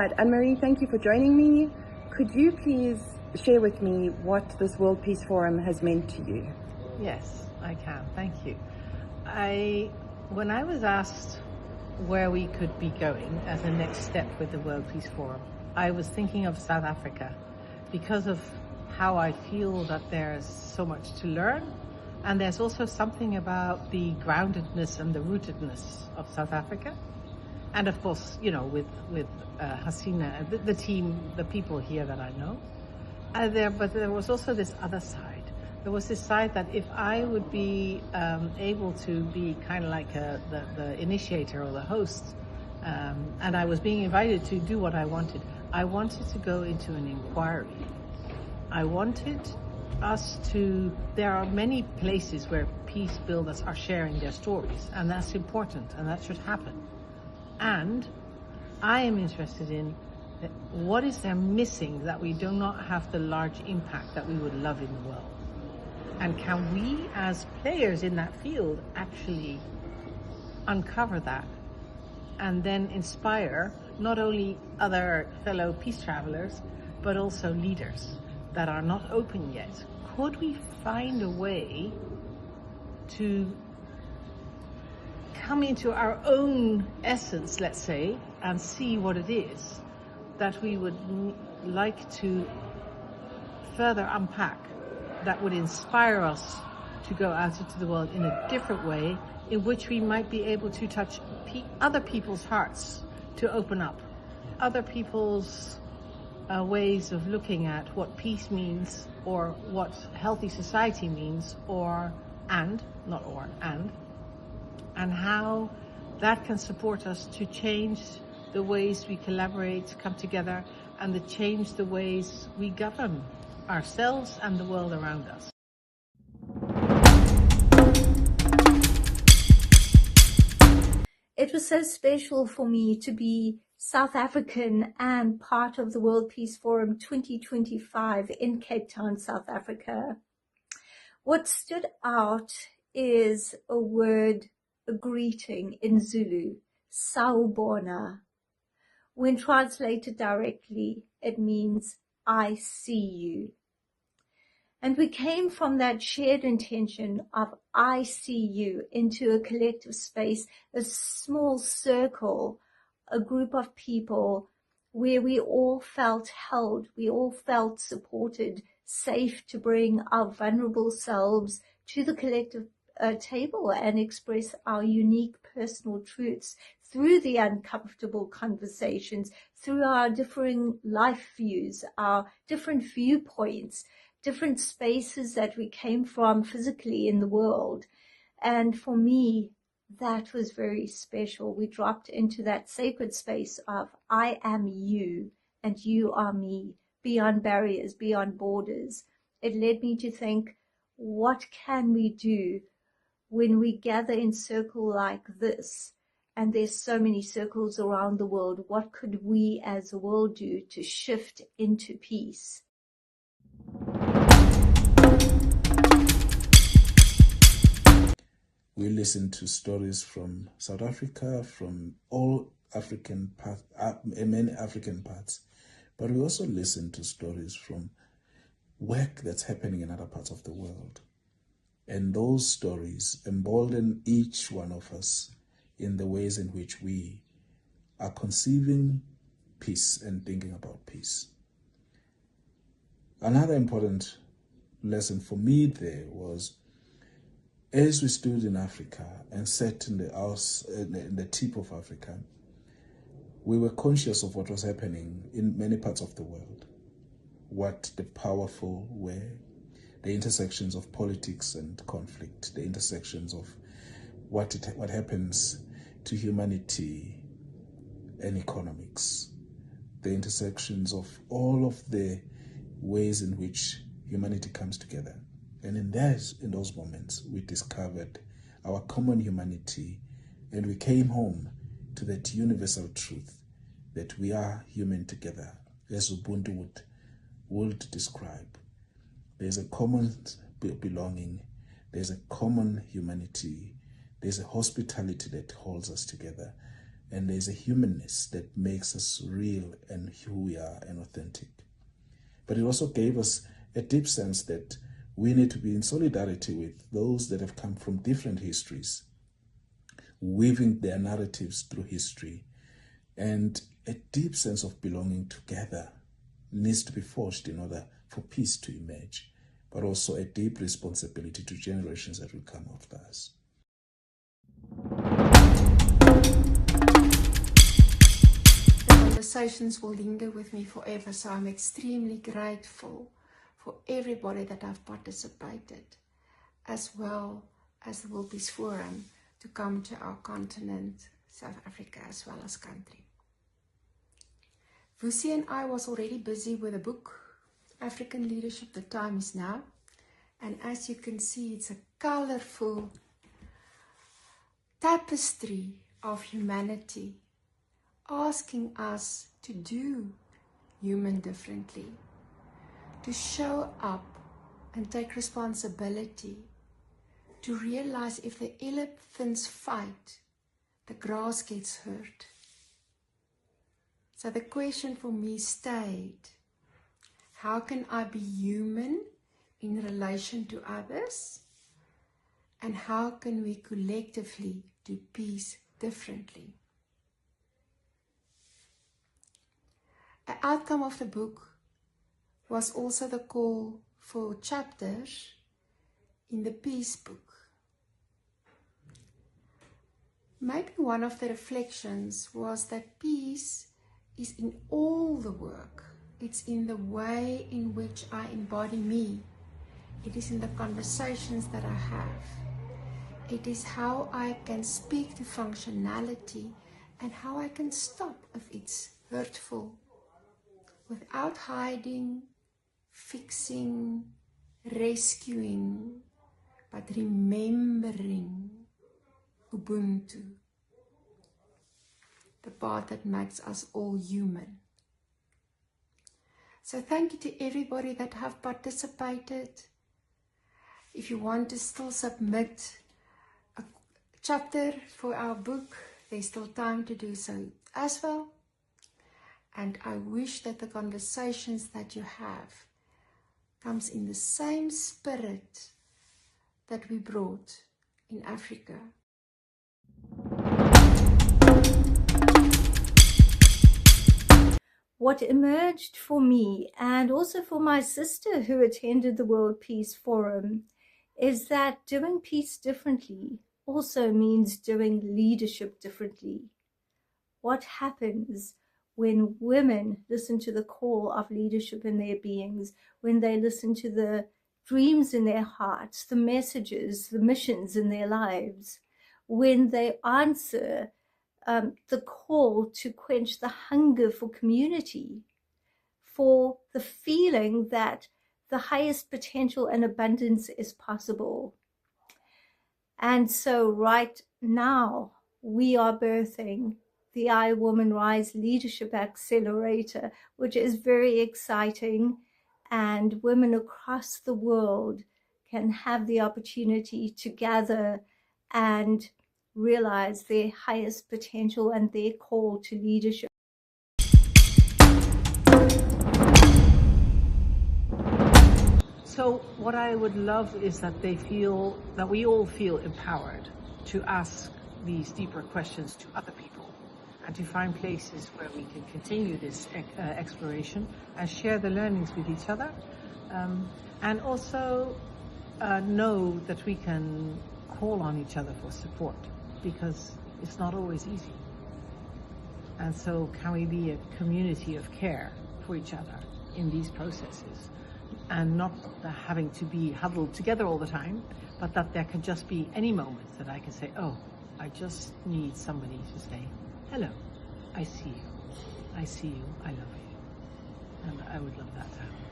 right, Anne-Marie, thank you for joining me. Could you please share with me what this World Peace Forum has meant to you? Yes, I can. Thank you. When I was asked where we could be going as a next step with the World Peace Forum, I was thinking of South Africa because of how I feel that there's so much to learn, and there's also something about the groundedness and the rootedness of South Africa. And of course, you know, with Hasina, the team, the people here that I know, but there was also this other side. There was this side that if I would be able to be kind of like the initiator or the host, and I was being invited to do what I wanted to go into an inquiry. I wanted us to, there are many places where peace builders are sharing their stories, and that's important, and that should happen. And I am interested in what is there missing that we do not have the large impact that we would love in the world? And can we, as players in that field, actually uncover that and then inspire not only other fellow peace travelers, but also leaders that are not open yet? Could we find a way to come into our own essence, let's say, and see what it is that we would like to further unpack, that would inspire us to go out into the world in a different way, in which we might be able to touch other people's hearts, to open up other people's ways of looking at what peace means, or what healthy society means, and how that can support us to change the ways we collaborate, come together, and to change the ways we govern ourselves and the world around us. It was so special for me to be South African and part of the World Peace Forum 2025 in Cape Town, South Africa. What stood out is a word, a greeting in Zulu, Sawubona. When translated directly, it means I see you. And we came from that shared intention of I see you into a collective space, a small circle, a group of people where we all felt held, we all felt supported, safe to bring our vulnerable selves to the collective table and express our unique personal truths through the uncomfortable conversations, through our differing life views, our different viewpoints, different spaces that we came from physically in the world. And for me, that was very special. We dropped into that sacred space of I am you and you are me, beyond barriers, beyond borders. It led me to think, what can we do when we gather in circle like this? And there's so many circles around the world. What could we as a world do to shift into peace? We listen to stories from South Africa, from all African parts, many African parts, but we also listen to stories from work that's happening in other parts of the world. And those stories embolden each one of us in the ways in which we are conceiving peace and thinking about peace. Another important lesson for me there was, as we stood in Africa and sat in the tip of Africa, we were conscious of what was happening in many parts of the world, what the powerful were, the intersections of politics and conflict, the intersections of what happens to humanity and economics, the intersections of all of the ways in which humanity comes together. And in those moments, we discovered our common humanity, and we came home to that universal truth that we are human together, as Ubuntu would describe. There's a common belonging, there's a common humanity, there's a hospitality that holds us together, and there's a humanness that makes us real and who we are and authentic. But it also gave us a deep sense that we need to be in solidarity with those that have come from different histories, weaving their narratives through history, and a deep sense of belonging together needs to be forged in order for peace to emerge, but also a deep responsibility to generations that will come after us. The conversations will linger with me forever, so I'm extremely grateful for everybody that have participated, as well as the World Peace Forum, to come to our continent, South Africa, as well as country. Vusi and I was already busy with a book, African Leadership, The Time Is Now. And as you can see, it's a colorful tapestry of humanity, asking us to do human differently, to show up and take responsibility, to realize if the elephants fight, the grass gets hurt. So the question for me stayed, how can I be human in relation to others? And how can we collectively do peace differently? An outcome of the book was also the call for chapters in the peace book. Maybe one of the reflections was that peace is in all the work. It's in the way in which I embody me. It is in the conversations that I have. It is how I can speak to functionality and how I can stop if it's hurtful, without hiding, fixing, rescuing, but remembering Ubuntu, the part that makes us all human. So thank you to everybody that have participated. If you want to still submit a chapter for our book, there's still time to do so as well. And I wish that the conversations that you have comes in the same spirit that we brought in Africa. What emerged for me, and also for my sister who attended the World Peace Forum, is that doing peace differently also means doing leadership differently. What happens when women listen to the call of leadership in their beings, when they listen to the dreams in their hearts, the messages, the missions in their lives, when they answer the call to quench the hunger for community, for the feeling that the highest potential and abundance is possible. And so right now, we are birthing the I Woman Rise Leadership Accelerator, which is very exciting, and women across the world can have the opportunity to gather and realize their highest potential and their call to leadership. So what I would love is that we all feel empowered to ask these deeper questions to other people and to find places where we can continue this exploration and share the learnings with each other, and also know that we can call on each other for support, because it's not always easy. And so can we be a community of care for each other in these processes, and not having to be huddled together all the time, but that there can just be any moment that I can say, oh, I just need somebody to say, hello, I see you, I love you. And I would love that to happen.